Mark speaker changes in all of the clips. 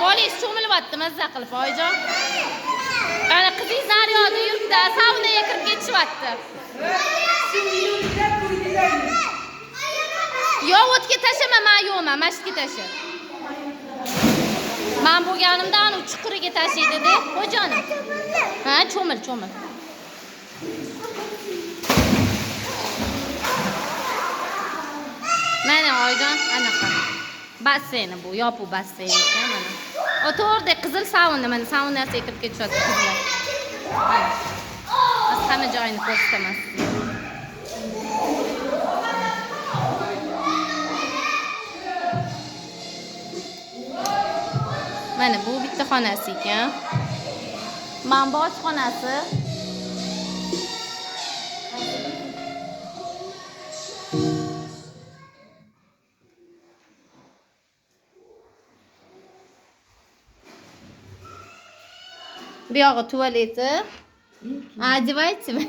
Speaker 1: bolangiz cho'milyapti mazza qilib oyijon. Ana qizingiz naryoqda yuribdi, saunaga kirib ketishyapti. Yo, o'tga tashama, men yo'qman, masjidga tasha. Men bo'lganimda ana chuquriga tashlaydi-da, xo'jonim. Ha, cho'mil. Mana oyijon, anaqa. Basseyni bu, yopiq basseyn ekan mana. O to'g'ri qizil sauna, mana saunasiga kirib ketishyapti qizlar. Biz hamma joyini ko'rsataman. Mana bu bitta xonasi ekan. Mana bosh xonasi. Bu yog'i tualeti. Одевайтеmi?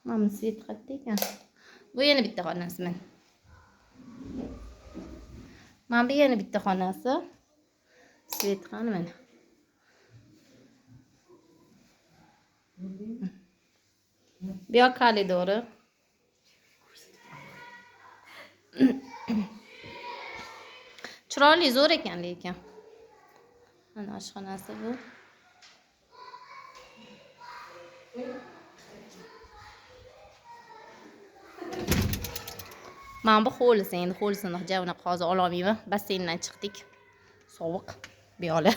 Speaker 1: Mana svet qayerda ekan? Bu yana bitta xonasi men. Mana bu yana bitta xonasi. Svet qani mana. Bu yoq koridori. Chiroyli zo'r ekan lekin. Mana oshxonasi bu. Mana bu hovlisi, endi hovlisini javona hozir ololmayman. Basseyndan chiqdik. Sovuq. Bu yoqlar.